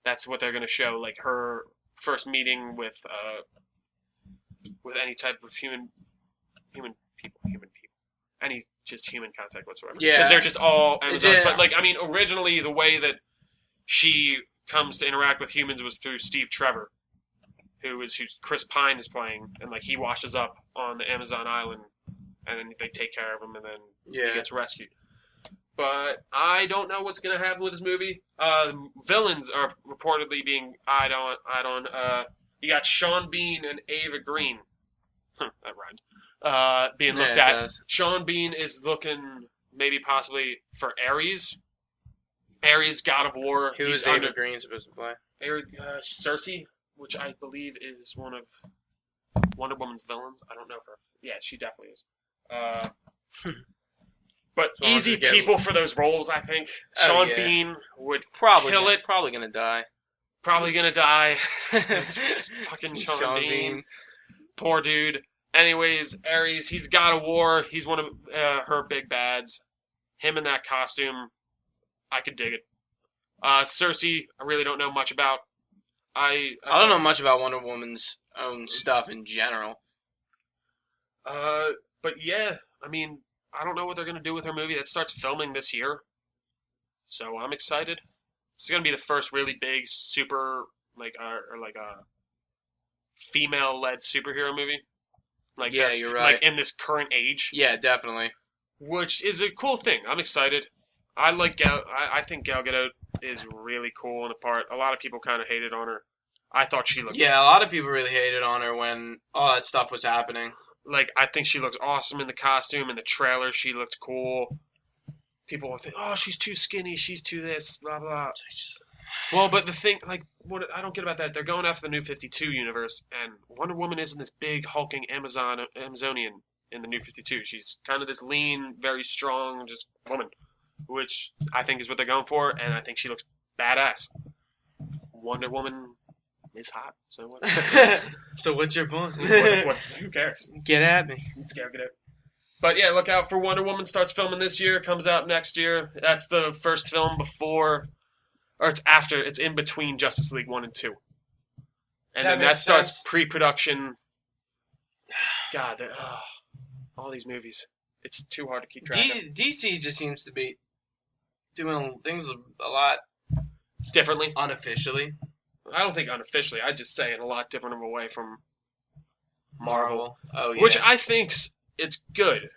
That's what they're going to show, like her first meeting with any type of human people, any just human contact whatsoever. Yeah. Because they're just all Amazons. Yeah. But like, I mean, originally the way that she comes to interact with humans was through Steve Trevor, who Chris Pine is playing, and like he washes up on the Amazon island, and then they take care of him, and then he gets rescued. But I don't know what's gonna happen with this movie. Villains are reportedly being eyed on. You got Sean Bean and Ava Green. That rhymed. Being looked at. Does. Sean Bean is looking maybe possibly for Ares. Ares, God of War. Who is Ava Green supposed to play? Cersei, which I believe is one of Wonder Woman's villains. I don't know her. Yeah, she definitely is. But So easy people for those roles, I think. Sean Bean would kill it. Probably gonna die. Probably gonna die. Fucking Sean Bean. Poor dude. Anyways, Ares, he's God of War. He's one of her big bads. Him in that costume, I could dig it. Cersei, I really don't know much about. I don't know much about Wonder Woman's own stuff in general. But yeah, I mean, I don't know what they're gonna do with her movie. That starts filming this year, so I'm excited. It's gonna be the first really big super like a female-led superhero movie. Like you're right. Like in this current age. Yeah, definitely. Which is a cool thing. I'm excited. I like I think Gal Gadot is really cool in the part. A lot of people kind of hated on her. I thought she looked. Yeah, a lot of people really hated on her when all that stuff was happening. Like, I think she looked awesome in the costume. In the trailer, she looked cool. People would think, oh, she's too skinny, she's too this, blah, blah. Well, but the thing, like, what I don't get about that, they're going after the New 52 universe, and Wonder Woman isn't this big, hulking Amazonian in the New 52. She's kind of this lean, very strong, just woman, which I think is what they're going for, and I think she looks badass. Wonder Woman is hot, so what? So what's your point? Who cares? Get at me. Let's get it. But yeah, look out for Wonder Woman. Starts filming this year, comes out next year. That's the first film before, or it's after, it's in between Justice League 1 and 2. And then that starts pre-production. God, all these movies. It's too hard to keep track of. DC just seems to be doing things a lot differently. Unofficially. I don't think unofficially. I'd just say in a lot different of a way from Marvel. Oh, yeah. Which I think's it's good.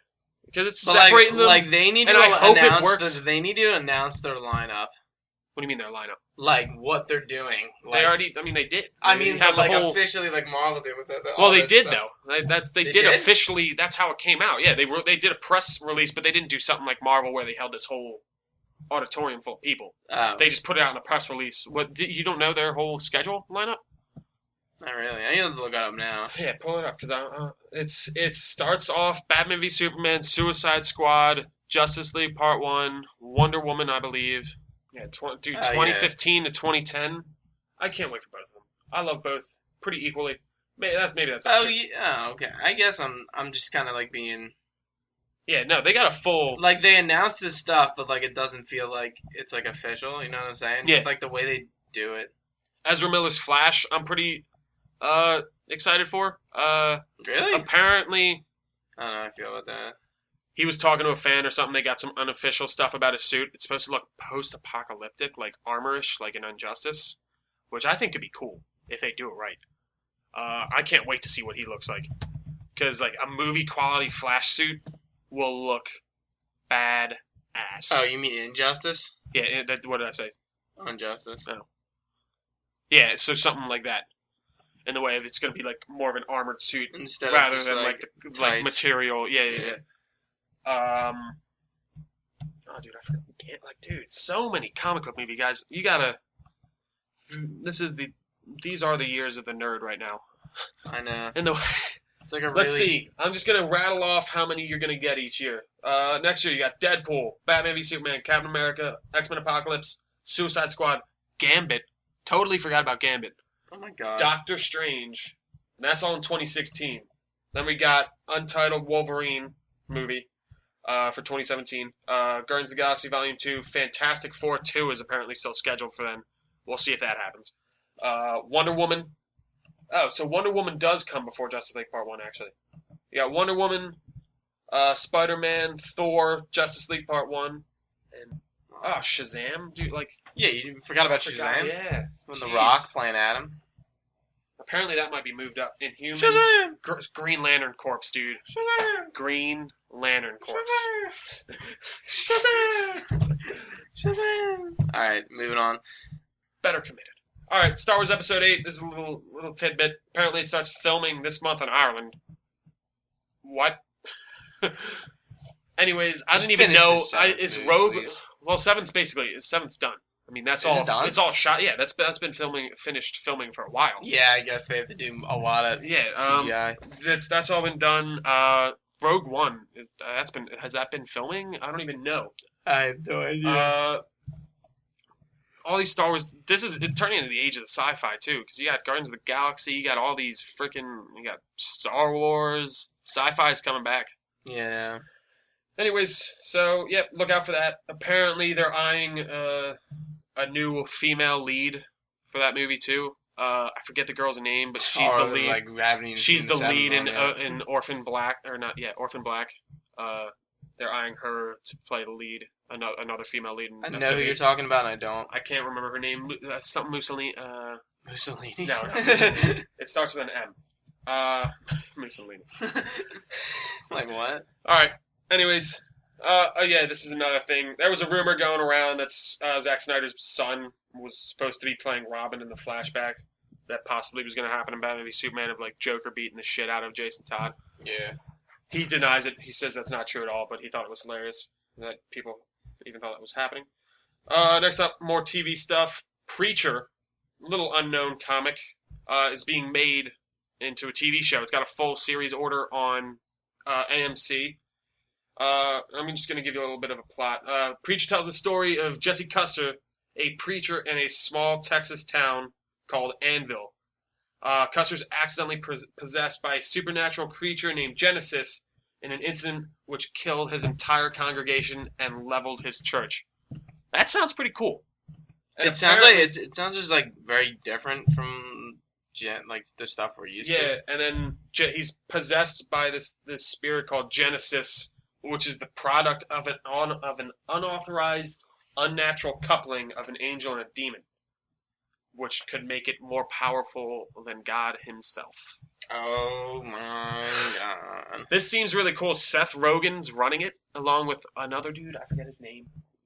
Because it's separating them. Like, they need to they need to announce their lineup. What do you mean their lineup? Like, what they're doing. Like, they already, they did. Officially, like Marvel did with the well, they did, stuff. though. They did officially, that's how it came out. Yeah, they did a press release, but they didn't do something like Marvel where they held this whole auditorium full of people. Oh. They just put it out in a press release. You don't know their whole schedule lineup? Not really. I need to look it up now. Yeah, pull it up, because it starts off Batman v Superman, Suicide Squad, Justice League Part 1, Wonder Woman, I believe. Yeah, 2015 to 2010. I can't wait for both of them. I love both pretty equally. Maybe that's. Oh yeah. Okay. I guess I'm just kind of like being. Yeah. No, they got a full. Like they announced this stuff, but like it doesn't feel like it's like official. You know what I'm saying? Yeah. Just like the way they do it. Ezra Miller's Flash, I'm pretty excited for. Really? Apparently. I don't know how I feel about that. He was talking to a fan or something. They got some unofficial stuff about his suit. It's supposed to look post-apocalyptic, like armorish, like in Injustice, which I think could be cool if they do it right. I can't wait to see what he looks like, because like a movie-quality Flash suit will look bad ass. Oh, you mean Injustice? Yeah. What did I say? Injustice. Oh. Yeah. So something like that. In the way of it's going to be like more of an armored suit rather than like material. Yeah. Oh, dude, I forgot. Dude, so many comic book movie guys. You gotta. These are the years of the nerd right now. I know. It's like Let's see. I'm just gonna rattle off how many you're gonna get each year. Next year you got Deadpool, Batman v Superman, Captain America, X-Men Apocalypse, Suicide Squad, Gambit. Totally forgot about Gambit. Oh my god. Doctor Strange. And that's all in 2016. Then we got Untitled Wolverine movie. For 2017. Guardians of the Galaxy Volume 2. Fantastic Four 2 is apparently still scheduled for then. We'll see if that happens. Wonder Woman. Oh, so Wonder Woman does come before Justice League Part 1, actually. You got Wonder Woman, Spider-Man, Thor, Justice League Part 1, and Shazam, dude, like... Yeah, you forgot about forgot, Shazam? yeah. When Jeez. The Rock playing Adam. Apparently that might be moved up. Inhumans, Shazam! Green Lantern Corps, dude. Shazam! Green Lantern Corps. Shazam! Shazam! Alright, moving on. Better committed. Alright, Star Wars Episode 8. This is a little tidbit. Apparently it starts filming this month in Ireland. What? Anyways, I Just didn't even finish know. the seventh Is movie, Rogue... please. Well, seventh's done. I mean, that's Is all. it done? It's all shot. Yeah, that's been finished filming for a while. Yeah, I guess they have to do a lot of CGI. That's all been done. Rogue One has that been filming? I don't even know. I have no idea. All these Star Wars. It's turning into the age of the sci-fi too, because you got Guardians of the Galaxy, you got all these you got Star Wars. Sci-fi's coming back. Yeah. Anyways, so yep, look out for that. Apparently they're eyeing a new female lead for that movie too. I forget the girl's name, but she's the lead. Like, she's the lead in Orphan Black, or not yet, Orphan Black. They're eyeing her to play the lead, another female lead. I know who you're talking about, and I don't. I can't remember her name. Something Mussolini. Mussolini? No, Mussolini. It starts with an M. Mussolini. Like what? All right. Anyways, yeah, this is another thing. There was a rumor going around that Zack Snyder's son was supposed to be playing Robin in the flashback. That possibly was going to happen in Batman v Superman, of like Joker beating the shit out of Jason Todd. Yeah. He denies it. He says that's not true at all, but he thought it was hilarious that people even thought that was happening. Next up, more TV stuff. Preacher, little unknown comic, is being made into a TV show. It's got a full series order on AMC. I'm just going to give you a little bit of a plot. Preacher tells the story of Jesse Custer, a preacher in a small Texas town called Anvil. Custer's accidentally possessed by a supernatural creature named Genesis in an incident which killed his entire congregation and leveled his church. That sounds pretty cool. And it sounds just like very different from like the stuff we're used to. Yeah, and then he's possessed by this spirit called Genesis, which is the product of an unauthorized, unnatural coupling of an angel and a demon, which could make it more powerful than God himself. Oh my god. This seems really cool. Seth Rogen's running it, along with another dude. I forget his name.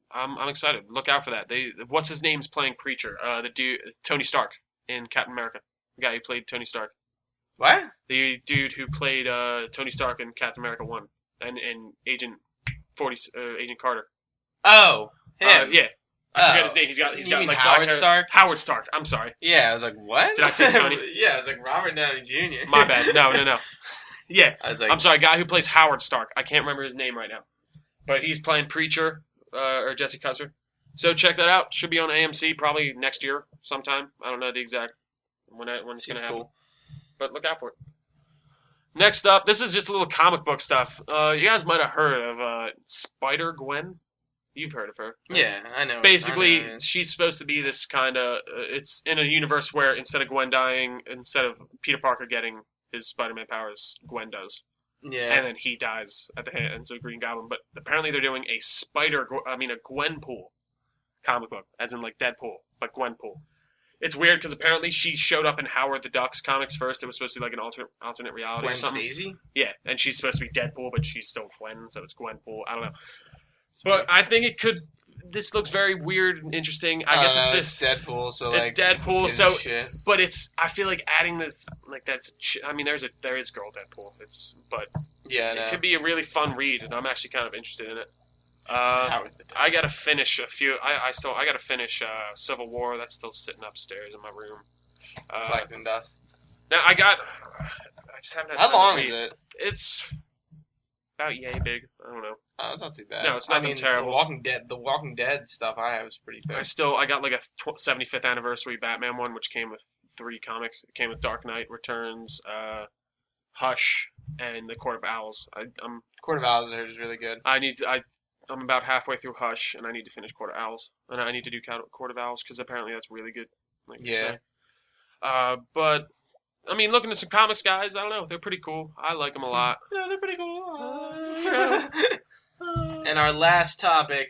I'm excited. Look out for that. What's his name's playing Preacher? The dude, Tony Stark in Captain America. The guy who played Tony Stark. What? The dude who played Tony Stark in Captain America 1 and Agent Carter. Oh, him. Yeah. I forget his name. He's got like Howard Stark? Howard Stark. I'm sorry. Yeah, I was like, what? Did I say Tony? Yeah, I was like Robert Downey Jr. My bad. No. Yeah. I was like, I'm sorry, guy who plays Howard Stark. I can't remember his name right now. But he's playing Preacher, or Jesse Custer. So check that out. Should be on AMC probably next year sometime. I don't know the exact when it's going to happen. Cool. But look out for it. Next up, this is just a little comic book stuff. You guys might have heard of Spider-Gwen. You've heard of her. Right? Yeah, I know. Basically, I know. she's supposed to be this kind of... it's in a universe where instead of Gwen dying, instead of Peter Parker getting his Spider-Man powers, Gwen does. Yeah. And then he dies at the hands of Green Goblin. But apparently they're doing a Gwenpool comic book, as in like Deadpool, but Gwenpool. It's weird because apparently she showed up in Howard the Duck's comics first. It was supposed to be like an alternate reality Gwen or something. Stacy? Yeah, and she's supposed to be Deadpool, but she's still Gwen, so it's Gwenpool. I don't know. But I think it could. This looks very weird and interesting. I guess it's just it's Deadpool, so it's like Deadpool. So, shit. but it's. I feel like adding the like that's. I mean, there is girl Deadpool. But yeah, it could be a really fun read, and I'm actually kind of interested in it. I gotta finish a few. I gotta finish Civil War. That's still sitting upstairs in my room. Collecting dust. Now I just haven't had time How long to read. is it? It's about yay big. I don't know. Oh, it's not too bad. No, it's nothing terrible. The Walking Dead stuff I have is pretty thick. I got like a 75th anniversary Batman one, which came with 3 comics. It came with Dark Knight Returns, Hush, and The Court of Owls. Court of Owls is really good. I'm about halfway through Hush, and I need to finish Court of Owls, and I need to do Court of Owls because apparently that's really good. Like you Yeah. say. But I mean, looking at some comics, guys, I don't know, they're pretty cool. I like them a lot. Yeah, they're pretty cool. You know. And our last topic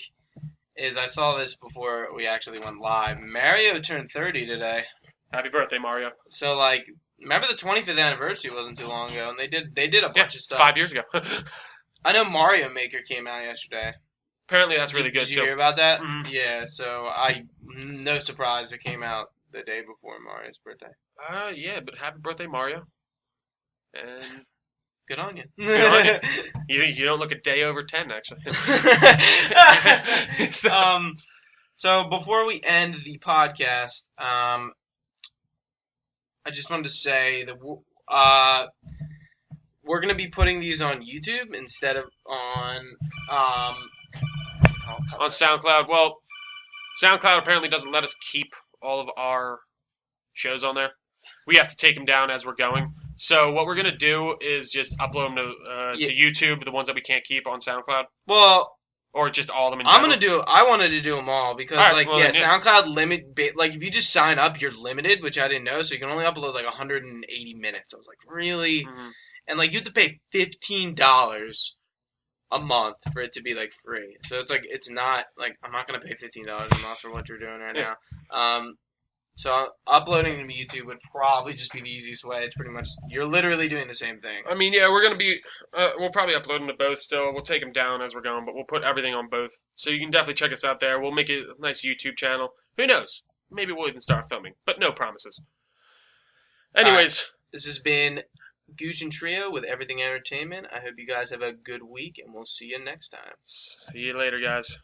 is, I saw this before we actually went live. Mario turned 30 today. Happy birthday, Mario. So like, remember the 25th anniversary wasn't too long ago, and they did a bunch of stuff. 5 years ago. I know Mario Maker came out yesterday. Apparently that's really good Did you too. hear about that? Mhm. Yeah. So no surprise it came out the day before Mario's birthday. Yeah, but happy birthday, Mario. And Good on you. Good on you don't look a day over 10, actually. So before we end the podcast, I just wanted to say that we're gonna be putting these on YouTube instead of on on SoundCloud. Well, SoundCloud apparently doesn't let us keep all of our shows on there. We have to take them down as we're going. So what we're gonna do is just upload them to YouTube, the ones that we can't keep on SoundCloud, Well, or just all of them in general. I wanted to do them all because, All right, well, then, yeah. SoundCloud like if you just sign up, you're limited, which I didn't know. So you can only upload like 180 minutes. I was like, really? Mhm. And like you have to pay $15 a month for it to be like free. So it's like it's not like I'm not gonna pay $15 a month for what you're doing right Yeah. now. So uploading them to YouTube would probably just be the easiest way. It's pretty much you're literally doing the same thing. I mean, yeah, we're gonna be. We'll probably upload them to both still. We'll take them down as we're going, but we'll put everything on both. So you can definitely check us out there. We'll make it a nice YouTube channel. Who knows? Maybe we'll even start filming, but no promises. Anyways, This has been Gooch and Trio with Everything Entertainment. I hope you guys have a good week, and we'll see you next time. see you later, guys.